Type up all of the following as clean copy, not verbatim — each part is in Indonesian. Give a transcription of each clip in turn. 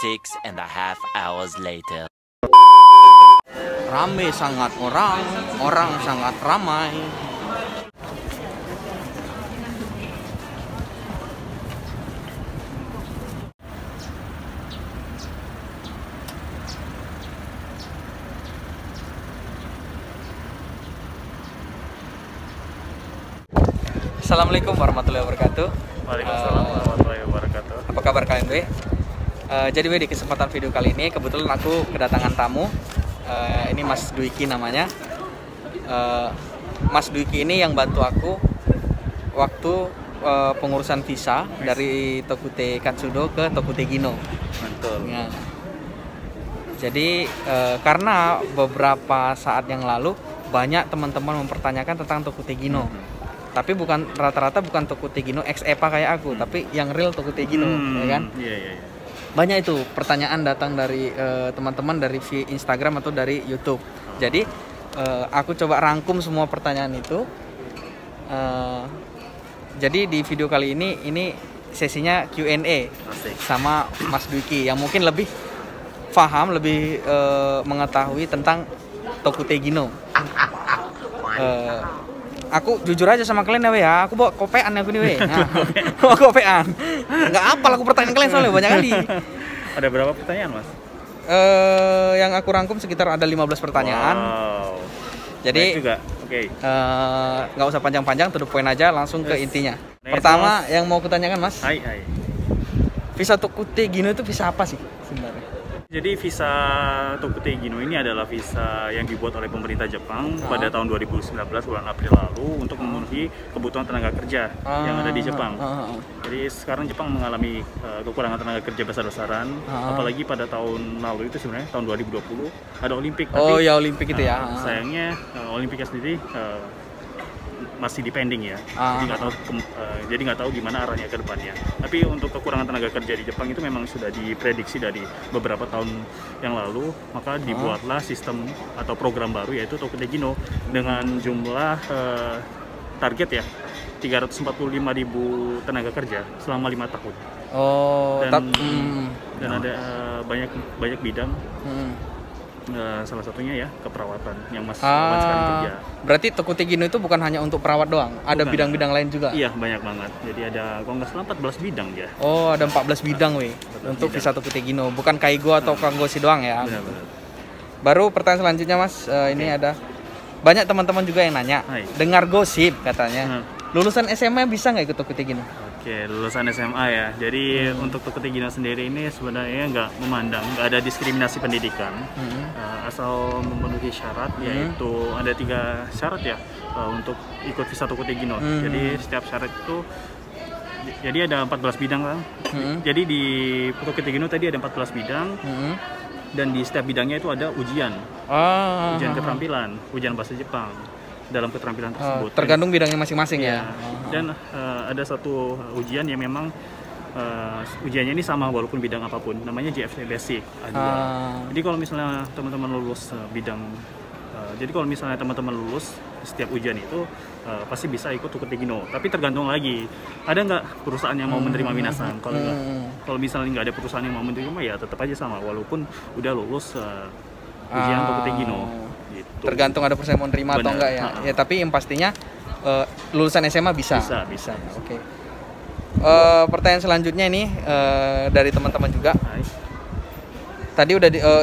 6.5 hours later. Ramai sangat orang sangat ramai. Assalamualaikum warahmatullahi wabarakatuh. Waalaikumsalam warahmatullahi wabarakatuh. Apa kabar kalian, Be? Jadi di kesempatan video kali ini kebetulan aku kedatangan tamu. Ini Mas Dwiki namanya. Mas Dwiki ini yang bantu aku waktu pengurusan visa dari Tokute Katsudo ke Tokute Gino. Mantul. Ya. Jadi karena beberapa saat yang lalu banyak teman-teman mempertanyakan tentang Tokute Gino. Tapi rata-rata bukan Tokute Gino ex EPA kayak aku, tapi yang real Tokute Gino, ya kan? Iya. Banyak itu pertanyaan datang dari teman-teman dari Instagram atau dari YouTube. Jadi aku coba rangkum semua pertanyaan itu. Jadi di video kali ini sesinya Q&A sama Mas Dwiki yang mungkin lebih paham, lebih mengetahui tentang Tokute Gino. Aku jujur aja sama kalian ya, aku bawa kopean aku nih, nah, bawa kopean. Nggak apal aku pertanyaan kalian soalnya banyak kali. Ada berapa pertanyaan, Mas? Yang aku rangkum sekitar ada 15 pertanyaan. Wow. Jadi baik juga. Oke. Nggak usah panjang-panjang, to the point aja, langsung ke intinya. Nice, Pertama Mas. yang mau kutanyakan, Mas. Hai. Visa Tokute Gino itu visa apa sih sebenarnya? Jadi visa Tokute Gino ini adalah visa yang dibuat oleh pemerintah Jepang pada tahun 2019 bulan April lalu untuk memenuhi kebutuhan tenaga kerja yang ada di Jepang. Jadi sekarang Jepang mengalami kekurangan tenaga kerja besar-besaran, apalagi pada tahun lalu itu sebenarnya tahun 2020 ada Olimpik. Oh ya, Olimpik itu ya. Sayangnya Olimpiknya sendiri masih dipending ya, jadi nggak tahu gimana arahnya ke depannya. Tapi untuk kekurangan tenaga kerja di Jepang itu memang sudah diprediksi dari beberapa tahun yang lalu, maka dibuatlah sistem atau program baru yaitu Tokute Gino dengan jumlah target ya 345.000 tenaga kerja selama 5 tahun. Dan ada banyak bidang. Salah satunya ya keperawatan yang masih sekarang kerja. Berarti Tokute Gino itu bukan hanya untuk perawat doang, ada bidang-bidang lain juga? Iya, banyak banget. Jadi ada kalau nggak salah 14 bidang ya. Oh, ada 14 bidang untuk visa Tokute Gino, bukan Kaigo atau Kangoshi doang ya. Benar. Baru pertanyaan selanjutnya, Mas. Ini ada banyak teman-teman juga yang nanya. Dengar gosip katanya. Lulusan SMA bisa nggak ikut Tokute Gino? Oke, lulusan SMA ya. Jadi untuk Tokute Gino sendiri ini sebenarnya nggak ada diskriminasi pendidikan, asal memenuhi syarat, yaitu ada 3 syarat ya untuk ikut visa Tokute Gino. Jadi setiap syarat itu, jadi ada 14 bidang kan. Jadi di Tokute Gino tadi ada 14 bidang. Dan di setiap bidangnya itu ada ujian keterampilan, ujian bahasa Jepang dalam keterampilan tersebut. Tergantung bidangnya masing-masing ya. Dan ada satu ujian yang memang ujiannya ini sama walaupun bidang apapun, namanya JFC Basic A2. Jadi kalau misalnya teman-teman lulus setiap ujian itu pasti bisa ikut Tokute Gino. Tapi tergantung lagi, ada nggak perusahaan yang mau menerima minasan. Kalau misalnya nggak ada perusahaan yang mau menerima, ya tetap aja sama walaupun udah lulus ujian Tokute Gino. Gitu. Tergantung ada perusahaan mau menerima atau enggak ya. Ya tapi yang pastinya lulusan SMA bisa. Bisa. Oke. Pertanyaan selanjutnya ini dari teman-teman juga. Tadi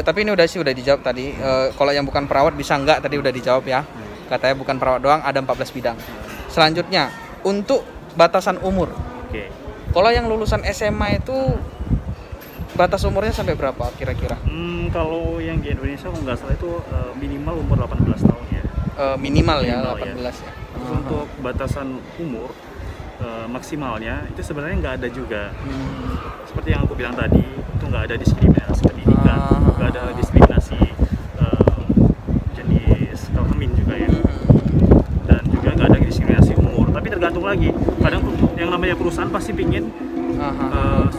tapi ini udah dijawab tadi. Kalau yang bukan perawat bisa enggak, tadi udah dijawab ya. Katanya bukan perawat doang, ada 14 bidang. Selanjutnya untuk batasan umur. Oke. Kalau yang lulusan SMA itu batas umurnya sampai berapa kira-kira? Kalau yang di Indonesia kalau nggak salah itu minimal umur 18 tahun ya. Minimal ya 18 ya. Untuk batasan umur maksimalnya itu sebenarnya nggak ada juga. Seperti yang aku bilang tadi, itu nggak ada diskriminasi pendidikan, nggak ada diskriminasi jenis kelamin juga ya. Dan juga nggak ada diskriminasi umur. Tapi tergantung lagi. Kadang yang namanya perusahaan pasti pingin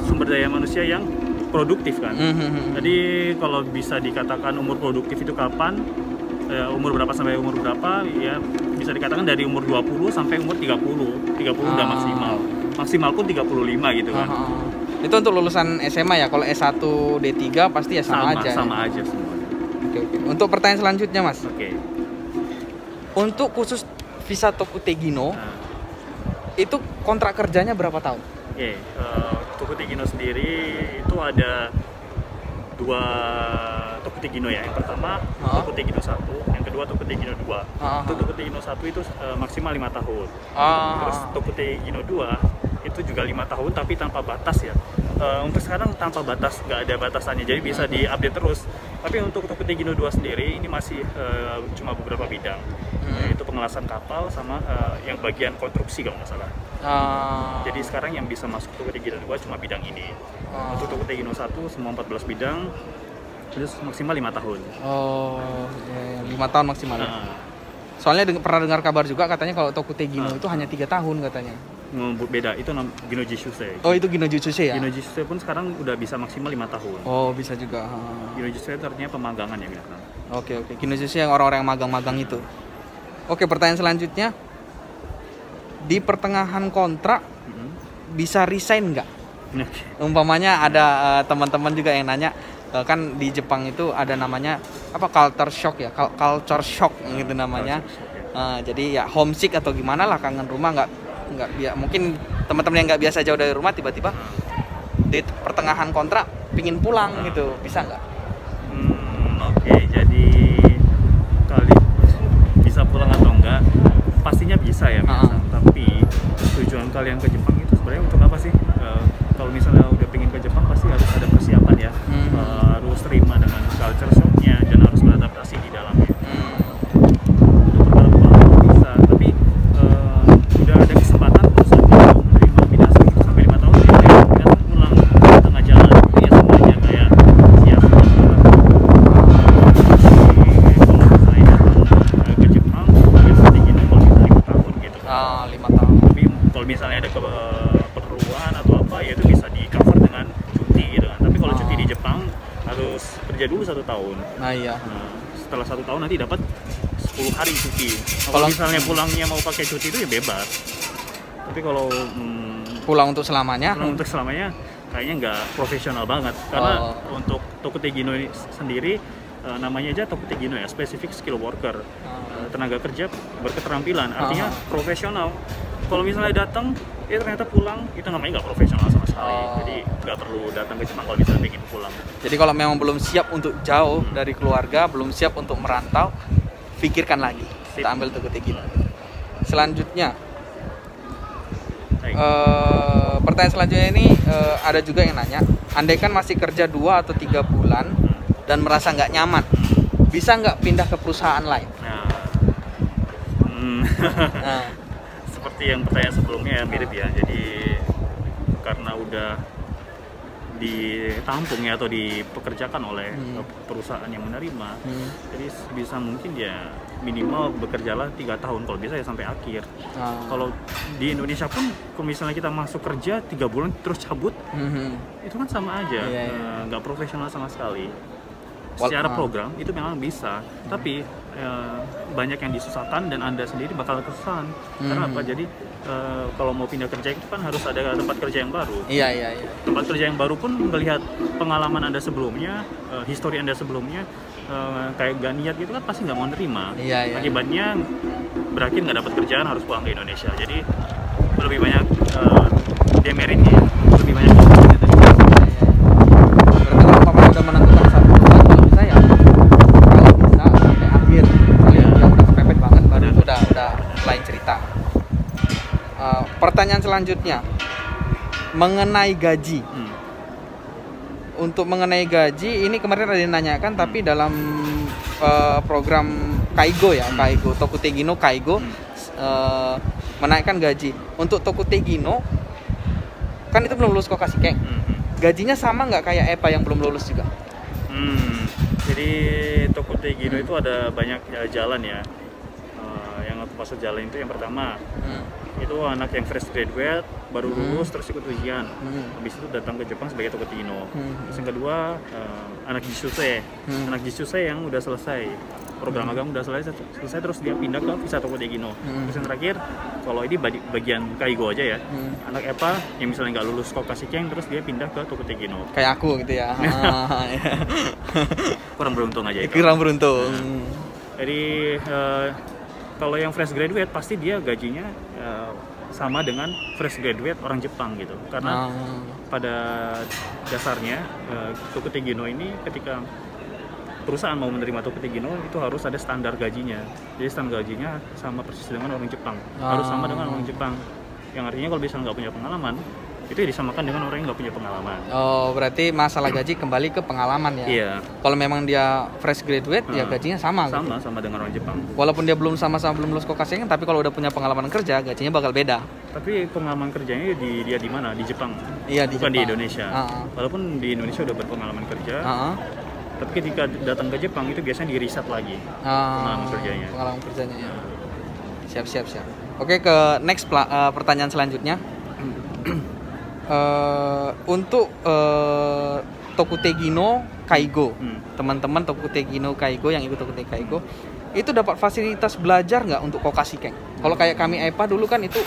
sumber daya manusia yang produktif kan. Jadi kalau bisa dikatakan umur produktif itu kapan, umur berapa sampai umur berapa, ya bisa dikatakan dari umur 20 sampai umur 30 udah maksimal pun 35 gitu kan. Itu untuk lulusan SMA ya. Kalau S1 D3 pasti ya sama aja. Sama aja semuanya. Oke. Untuk pertanyaan selanjutnya, Mas. Oke. Untuk khusus visa Tokute Gino, itu kontrak kerjanya berapa tahun? Oke, Tokute Gino sendiri itu ada 2 Tokute Gino ya. Yang pertama Tokute Gino 1, yang kedua Tokute Gino 2. Untuk Tokute Gino 1 itu maksimal 5 tahun. Terus Tokute Gino 2 itu juga 5 tahun tapi tanpa batas ya. Untuk sekarang tanpa batas, nggak ada batasannya, jadi bisa diupdate terus. Tapi untuk Tokute Gino 2 sendiri ini masih cuma beberapa bidang, yaitu pengelasan kapal sama yang bagian konstruksi kalau nggak salah. Jadi sekarang yang bisa masuk Tokute Gino 2 cuma bidang ini. Untuk Tokute Gino 1 semua 14 bidang, terus maksimal 5 tahun. Oh, ya, 5 tahun maksimal. Soalnya pernah dengar kabar juga katanya kalau Tokute Gino itu hanya 3 tahun katanya. Beda, itu Gino Jishusei. Oh, itu Gino Jishusei ya? Gino Jishusei pun sekarang udah bisa maksimal 5 tahun. Oh, bisa juga. Gino Jishusei itu artinya pemagangan ya, bilang. Oke. Gino Jishusei yang orang-orang yang magang-magang itu. Oke, pertanyaan selanjutnya. Di pertengahan kontrak bisa resign nggak? Umpamanya ada teman-teman juga yang nanya, kan di Jepang itu ada namanya apa, culture shock ya, culture shock gitu namanya. Jadi ya homesick atau gimana lah, kangen rumah, nggak mungkin teman-teman yang nggak biasa jauh dari rumah tiba-tiba di pertengahan kontrak pingin pulang gitu, bisa nggak? Oke, jadi kali bisa pulang atau enggak pastinya bisa ya, tapi tujuan kalian ke Jepang itu sebenarnya untuk apa sih? Kalau misalnya udah pengen ke Jepang pasti harus ada persiapan ya, harus terima dengan culture shocknya dan harus beradaptasi di dalamnya. Bisa, tapi udah ada kesempatan perusahaan yang menerima minasi sampai 5 tahun ya, kan pulang tengah jalan ya semuanya kayak siap. Kalau saya ke Jepang biasanya gini kalau misalnya 5 tahun gitu. 5 tahun. Tapi kalau misalnya ada keperluan atau apa ya itu bisa di cover dengan cuti gitu kan. Tapi kalau cuti di Jepang harus kerja dulu 1 tahun. Iya. Setelah 1 tahun nanti dapat 10 hari cuti. Kalau misalnya pulangnya mau pakai cuti itu ya bebas. Tapi kalau pulang untuk selamanya kayaknya nggak profesional banget. Karena untuk Tokute Gino ini sendiri namanya aja Tokute Gino ya, specific skill worker, tenaga kerja berketerampilan, artinya profesional. Kalau misalnya datang, ternyata pulang, itu namanya nggak profesional sama sekali. Jadi nggak perlu datang ke Jepang kalau misalnya ingin pulang. Jadi kalau memang belum siap untuk jauh dari keluarga, belum siap untuk merantau, pikirkan lagi. Kita ambil Tokute Gino. Selanjutnya, pertanyaan selanjutnya ini ada juga yang nanya, andaikan masih kerja 2 atau 3 bulan dan merasa nggak nyaman, bisa nggak pindah ke perusahaan lain? Seperti yang pertanyaan sebelumnya ya, mirip ya. Jadi karena udah ditampung ya atau dipekerjakan oleh perusahaan yang menerima, jadi bisa mungkin ya minimal bekerjalah 3 tahun, kalau bisa ya sampai akhir. Kalau di Indonesia pun kalau misalnya kita masuk kerja 3 bulan terus cabut, itu kan sama aja, nggak profesional sama sekali. Secara program itu memang bisa, tapi banyak yang disusahkan dan Anda sendiri bakal kesusahan. Karena apa? Jadi kalau mau pindah kerja itu kan harus ada tempat kerja yang baru. Iya. Tempat kerja yang baru pun melihat pengalaman Anda sebelumnya, histori Anda sebelumnya, kayak gak niat gitu kan pasti nggak mau nerima. Akibatnya berakhir nggak dapat kerjaan, harus pulang ke Indonesia. Jadi lebih banyak demeritnya, lebih banyak untungnya tadi. Berarti kalau udah menentukan 1 bulan, kalau bisa ya kalau bisa sampai akhir. Kalau yang udah kepepet banget baru itu udah lain cerita. Pertanyaan selanjutnya mengenai gaji. Untuk mengenai gaji ini kemarin ada yang nanyakan, tapi dalam program Kaigo ya, Kaigo Tokute Gino Kaigo menaikkan gaji. Untuk Tokute Gino kan itu belum lulus Kokashikeng. Gajinya sama nggak kayak EPA yang belum lulus juga? Jadi Tokute Gino itu ada banyak jalan ya. Yang aku maksud jalan itu yang pertama itu anak yang fresh graduate baru lulus terus ikut ujian, habis itu datang ke Jepang sebagai Tokute Gino. Terus yang kedua anak Jishusei, anak Jishusei yang udah selesai program magang udah selesai terus dia pindah ke visa Tokutegino. Terus yang terakhir, kalau ini bagian Kaigo aja ya, anak EPA yang misalnya nggak lulus Kokashikeng terus dia pindah ke Tokutegino. Kayak aku gitu ya. Kurang beruntung aja itu. Kurang beruntung. Jadi kalau yang fresh graduate pasti dia gajinya sama dengan fresh graduate orang Jepang gitu. Karena pada dasarnya Tokutegino ini ketika perusahaan mau menerima Tokutegino itu harus ada standar gajinya. Jadi standar gajinya sama persis dengan orang Jepang. Harus sama dengan orang Jepang. Yang artinya kalau misalnya nggak punya pengalaman, itu ya disamakan dengan orang yang nggak punya pengalaman. Oh, berarti masalah gaji kembali ke pengalaman ya? Iya. Kalau memang dia fresh graduate, ya gajinya sama. Sama dengan orang Jepang. Walaupun dia belum belum lulus Kokashikeng, tapi kalau udah punya pengalaman kerja, gajinya bakal beda. Tapi pengalaman kerjanya dia di mana? Di Jepang. Iya, di bukan Jepang. Di Indonesia. Walaupun di Indonesia udah berpengalaman kerja. Tapi ketika datang ke Jepang itu biasanya di-reset lagi pengalaman kerjanya. Pengalaman kerjanya ya. Siap. Oke, ke next pertanyaan selanjutnya. Untuk Tokutegino Kaigo, teman-teman Tokutegino Kaigo yang ikut Tokutegino Kaigo itu dapat fasilitas belajar nggak untuk Kokashikeng? Kalau kayak kami EPA dulu kan itu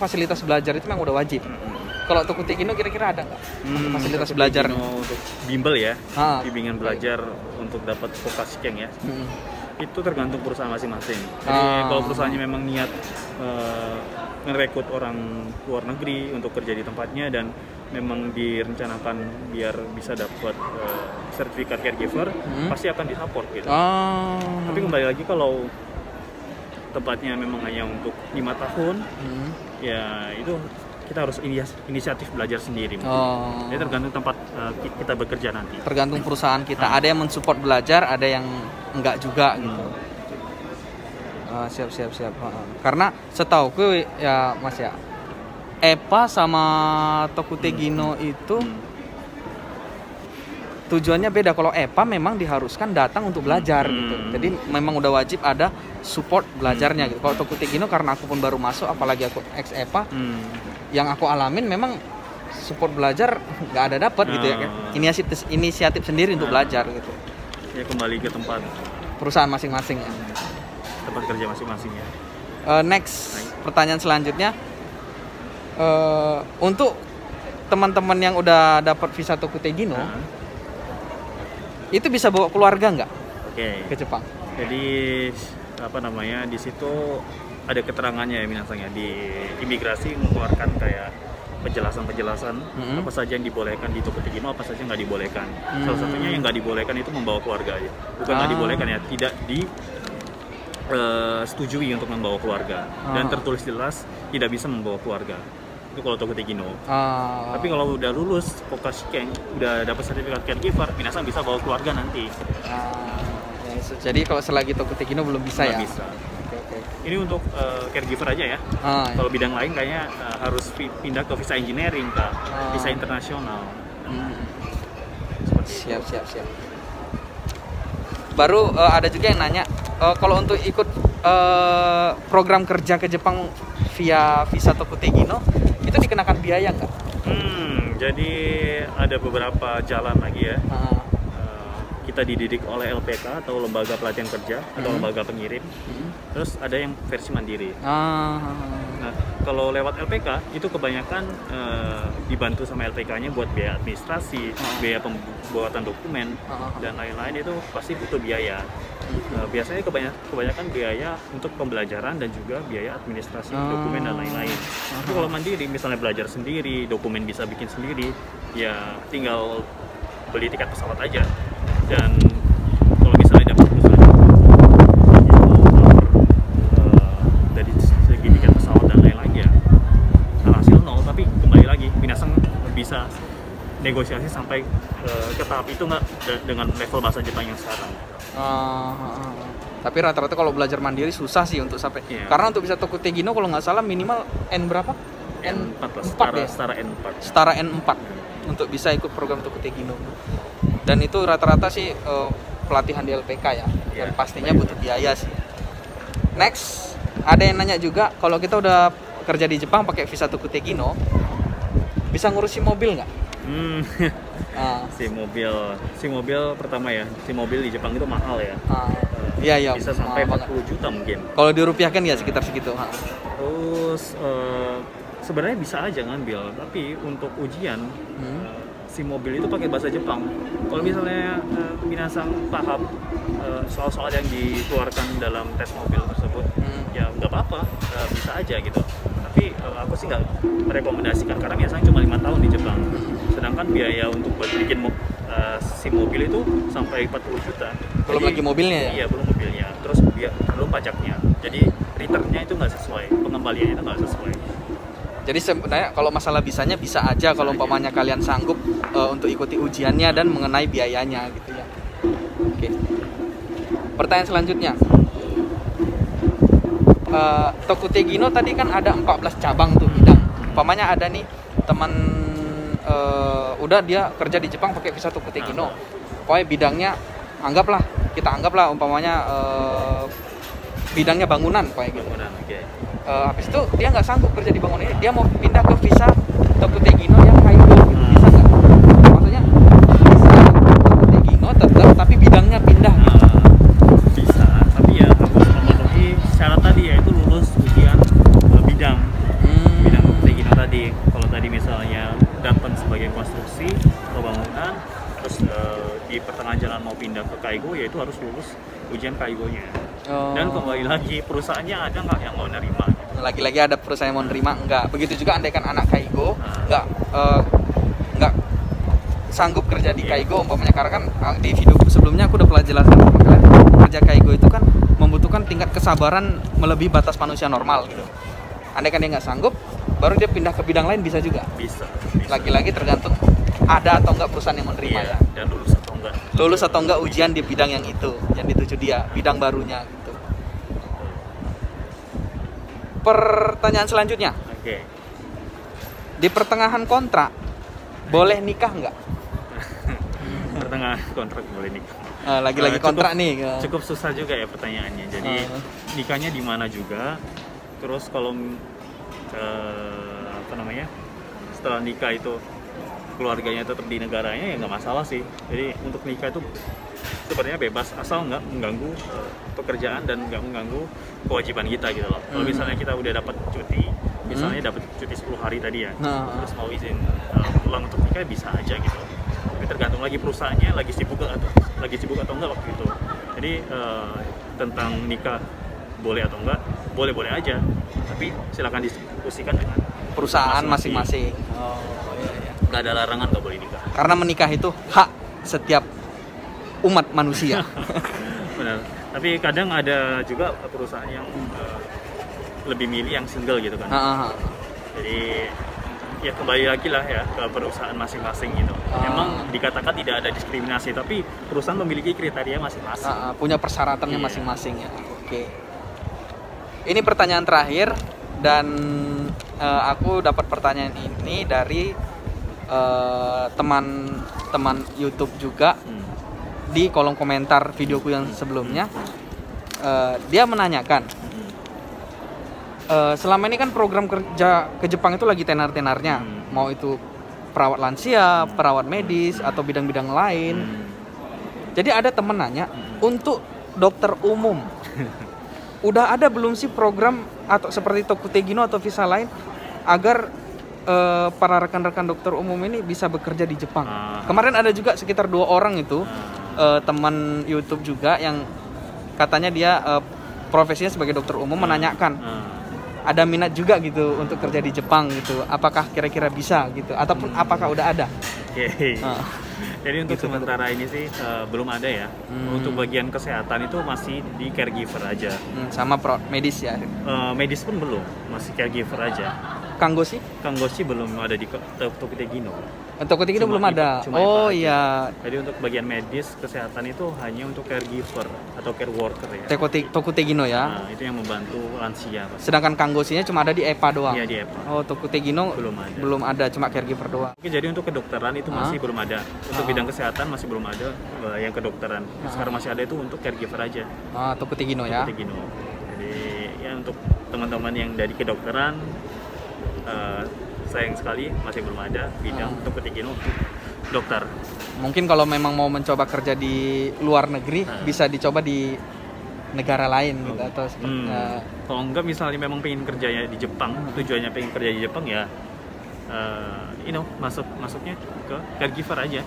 fasilitas belajar itu memang udah wajib. Kalau Tokutegino kira-kira ada nggak fasilitas belajar untuk bimbel ya, bimbingan belajar untuk dapat Kokashikeng ya? Itu tergantung perusahaan masing-masing. Jadi kalau perusahaannya memang niat merekrut orang luar negeri untuk kerja di tempatnya dan memang direncanakan biar bisa dapat sertifikat caregiver, pasti akan disupport gitu. Tapi kembali lagi kalau tempatnya memang hanya untuk 5 tahun, ya itu kita harus inisiatif belajar sendiri. Jadi tergantung tempat kita bekerja nanti. Tergantung perusahaan kita. Ada yang mensupport belajar, ada yang enggak juga gitu. Siap. Karena setauku ya Mas ya, EPA sama Tokutegino itu tujuannya beda. Kalau EPA memang diharuskan datang untuk belajar gitu. Jadi memang udah wajib ada support belajarnya gitu. Kalau Tokutegino karena aku pun baru masuk, apalagi aku ex EPA, yang aku alamin memang support belajar nggak ada dapat gitu ya. Inisiatif sendiri untuk belajar gitu. Ya kembali ke tempat perusahaan masing-masing ya. Tempat kerja masing-masing ya. Next, pertanyaan selanjutnya. Untuk teman-teman yang udah dapat visa Tokutegino, itu bisa bawa keluarga nggak? Ke Jepang? Jadi di situ ada keterangannya ya minasanya, di imigrasi mengeluarkan kayak penjelasan apa saja yang dibolehkan di Tokutegino, apa saja yang nggak dibolehkan. Salah satunya yang nggak dibolehkan itu membawa keluarga aja. Bukan nggak dibolehkan ya, tidak setujui untuk membawa keluarga dan tertulis jelas tidak bisa membawa keluarga. Itu kalau Tokutegino. Tapi kalau udah lulus Kokashikeng, udah dapat sertifikat caregiver, minasang bisa bawa keluarga nanti. Jadi kalau selagi Tokutegino belum bisa ya? Bisa. Ini untuk caregiver aja ya. Kalau bidang lain kayaknya harus pindah ke visa engineering, ke visa internasional. Siap. Baru ada juga yang nanya, kalau untuk ikut program kerja ke Jepang via visa Tokutegino, itu dikenakan biaya nggak? Jadi ada beberapa jalan lagi ya. Kita dididik oleh LPK atau lembaga pelatihan kerja atau lembaga pengirim. Terus ada yang versi mandiri. Nah, kalau lewat LPK itu kebanyakan dibantu sama LPK-nya buat biaya administrasi, biaya pembuatan dokumen dan lain-lain, itu pasti butuh biaya. Biasanya kebanyakan biaya untuk pembelajaran dan juga biaya administrasi dokumen dan lain-lain. Tapi kalau mandiri, misalnya belajar sendiri, dokumen bisa bikin sendiri, ya tinggal beli tiket pesawat aja. Dan kalau misalnya dapat perusahaan dari segi tiket pesawat dan lain-lain, ya hasil nol. Tapi kembali lagi, minasang bisa negosiasi sampai ke tahap itu nggak dengan level bahasa Jepang yang sekarang. Tapi rata-rata kalau belajar mandiri susah sih untuk sampai. Karena untuk bisa Tokutegino kalau nggak salah minimal N berapa? N4 ya? Setara N4. Setara N4 untuk bisa ikut program Tokutegino. Dan itu rata-rata sih pelatihan di LPK ya. Dan pastinya butuh biaya sih. Next, ada yang nanya juga, kalau kita udah kerja di Jepang pakai visa Tokutegino, bisa ngurusin mobil nggak? Si mobil pertama ya, si mobil di Jepang itu mahal ya. Iya, iya. Bisa sampai mahal 40 juta mungkin. Kalau dirupiahkan ya sekitar segitu. Terus sebenarnya bisa aja ngambil, tapi untuk ujian si mobil itu pakai bahasa Jepang. Kalau misalnya minasang paham soal-soal yang dikeluarkan dalam tes mobil tersebut, ya nggak apa-apa, bisa aja gitu. Tapi aku sih nggak merekomendasikan karena biasanya cuma 5 tahun di Jepang. Sedangkan biaya untuk buat bikin si mobil itu sampai 40 juta. Belum lagi mobilnya ya? Iya, belum mobilnya. Terus belum pajaknya. Jadi returnnya itu nggak sesuai, pengembaliannya itu nggak sesuai. Jadi sebenarnya kalau masalah bisanya bisa aja kalau umpamanya kalian sanggup untuk ikuti ujiannya dan mengenai biayanya gitu ya. Oke. Pertanyaan selanjutnya. Tokutegino tadi kan ada 14 cabang tuh bidang. Umpamanya ada nih teman udah dia kerja di Jepang pakai visa Tokutegino. Pokoknya bidangnya kita anggaplah umpamanya bidangnya bangunan kayak gitu. Bangunan, oke. Habis itu dia nggak sanggup kerja di bangunan ini, dia mau pindah ke visa Tokutegino yang Kaigo gitu, bisa nggak? Maksudnya visa Tokutegino tetap tapi bidangnya pindah gitu. Bisa, tapi ya harus memenuhi syarat tadi, yaitu lulus ujian bidang Tokutegino tadi. Kalau tadi misalnya dapat sebagai konstruksi atau bangunan, terus di pertengahan jalan mau pindah ke Kaigo, yaitu harus lulus ujian Kaigonya. Dan kembali lagi, perusahaannya ada nggak yang mau nerima? Lagi-lagi ada perusahaan yang mau nerima enggak? Begitu juga andaikan anak Kaigo nggak sanggup kerja di Kaigo umpamanya, karena kan di video sebelumnya aku udah pernah jelaskan sama kalian, kerja Kaigo itu kan membutuhkan tingkat kesabaran melebihi batas manusia normal gitu. Andaikan dia nggak sanggup, baru dia pindah ke bidang lain bisa juga. Bisa. Lagi-lagi tergantung ada atau enggak perusahaan yang menerima ya. Dan lulus atau enggak ujian di bidang yang itu yang dituju dia, bidang barunya gitu. Pertanyaan selanjutnya. Oke. Di pertengahan kontrak boleh nikah nggak? Pertengahan kontrak boleh nikah. Lagi-lagi kontrak nih. Cukup susah juga ya pertanyaannya. Jadi nikahnya di mana juga. Terus kalau setelah nikah itu keluarganya tetap di negaranya, ya nggak masalah sih. Jadi untuk nikah itu sebenarnya bebas asal nggak mengganggu pekerjaan dan nggak mengganggu kewajiban kita gitu loh. Kalau misalnya kita udah dapat cuti, misalnya dapat cuti 10 hari tadi ya, terus mau izin pulang untuk nikah bisa aja gitu. Tapi tergantung lagi perusahaannya lagi sibuk atau enggak waktu itu. Jadi tentang nikah boleh atau enggak, boleh aja. Tapi silakan diskusikan dengan perusahaan masing-masing. Nggak ada larangan nggak boleh nikah. Karena menikah itu hak setiap umat manusia. Benar. Tapi kadang ada juga perusahaan yang lebih milih yang single gitu kan. Jadi ya kembali lagi lah ya ke perusahaan masing-masing gitu. Memang dikatakan tidak ada diskriminasi, tapi perusahaan memiliki kriteria masing-masing. Punya persyaratannya masing-masing ya. Oke. Ini pertanyaan terakhir dan aku dapat pertanyaan ini dari teman-teman YouTube juga di kolom komentar videoku yang sebelumnya. Dia menanyakan, selama ini kan program kerja ke Jepang itu lagi tenar-tenarnya, mau itu perawat lansia, perawat medis atau bidang-bidang lain. Jadi ada temen nanya, untuk dokter umum udah ada belum sih program atau seperti Tokutegino atau visa lain agar para rekan-rekan dokter umum ini bisa bekerja di Jepang? Kemarin ada juga sekitar 2 orang itu teman YouTube juga yang katanya dia profesinya sebagai dokter umum, menanyakan ada minat juga gitu untuk kerja di Jepang gitu, apakah kira-kira bisa gitu ataupun apakah udah ada? Jadi untuk sementara ini sih belum ada ya. Untuk bagian kesehatan itu masih di caregiver aja. Sama medis ya? Medis pun belum, masih caregiver aja. Kanggoshi belum ada di Tokutegino. Tokutegino belum ada. Oh iya. Jadi untuk bagian medis kesehatan itu hanya untuk caregiver atau care worker ya. Tokutegino ya. Nah, itu yang membantu lansia. Sedangkan Kanggoshinya cuma ada di EPA doang. Iya, di EPA. Oh, Tokutegino belum ada, cuma caregiver doang. Oke, jadi untuk kedokteran itu masih belum ada. Untuk bidang kesehatan masih belum ada yang kedokteran. Sekarang masih ada itu untuk caregiver aja. Tokutegino ya. Tokutegino. Jadi ya untuk teman-teman yang dari kedokteran, sayang sekali masih belum ada bidang Tokutegino untuk dokter. Mungkin kalau memang mau mencoba kerja di luar negeri bisa dicoba di negara lain gitu atau kalau enggak misalnya memang pengen kerjanya di Jepang, tujuannya pengen kerja di Jepang ya masuknya ke caregiver aja.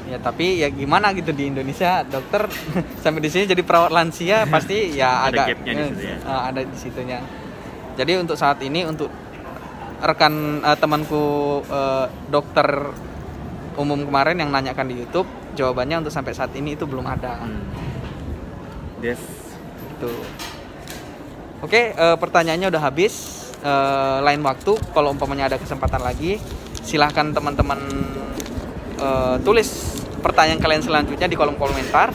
Ya tapi ya gimana gitu di Indonesia dokter sampai di sini jadi perawat lansia pasti ya ada agak gapnya di situ ya. Ada di situnya. Jadi untuk saat ini untuk rekan temanku dokter umum kemarin yang nanyakan di YouTube, jawabannya untuk sampai saat ini itu belum ada. Yes. Gitu. Oke, pertanyaannya udah habis. Lain waktu kalau umpamanya ada kesempatan lagi, silahkan teman-teman tulis pertanyaan kalian selanjutnya di kolom komentar.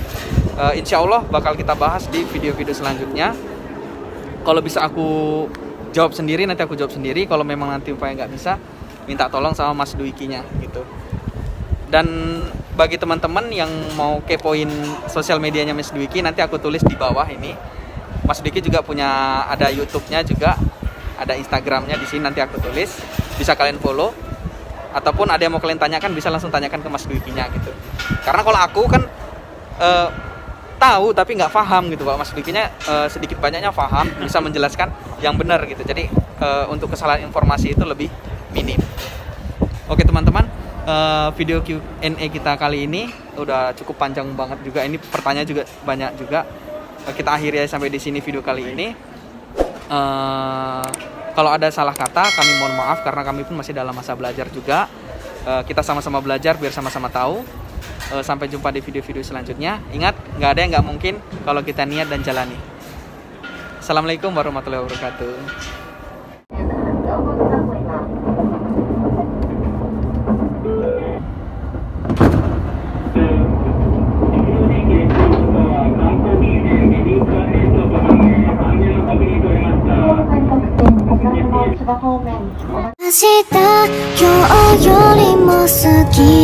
Insya Allah bakal kita bahas di video-video selanjutnya. Kalau bisa aku jawab sendiri, nanti aku jawab sendiri. Kalau memang nanti umpamanya nggak bisa, minta tolong sama Mas Dwiki-nya gitu. Dan bagi teman-teman yang mau kepoin sosial medianya Mas Dwiki, nanti aku tulis di bawah ini. Mas Dwiki juga punya ada YouTube-nya juga, ada Instagram-nya di sini, nanti aku tulis. Bisa kalian follow. Ataupun ada yang mau kalian tanyakan, bisa langsung tanyakan ke Mas Dwiki-nya gitu. Karena kalau aku kan tahu tapi nggak paham gitu, Pak. Mas Dwiki-nya sedikit banyaknya paham, bisa menjelaskan yang benar gitu. Jadi untuk kesalahan informasi itu lebih minim. Oke teman-teman, video Q&A kita kali ini udah cukup panjang banget juga. Ini pertanyaan juga banyak juga. Kita akhiri sampai di sini video kali ini. Kalau ada salah kata, kami mohon maaf karena kami pun masih dalam masa belajar juga. Kita sama-sama belajar biar sama-sama tahu. Sampai jumpa di video-video selanjutnya. Ingat, nggak ada yang nggak mungkin kalau kita niat dan jalani. Assalamualaikum warahmatullahi wabarakatuh. Hasta 今日よりも好き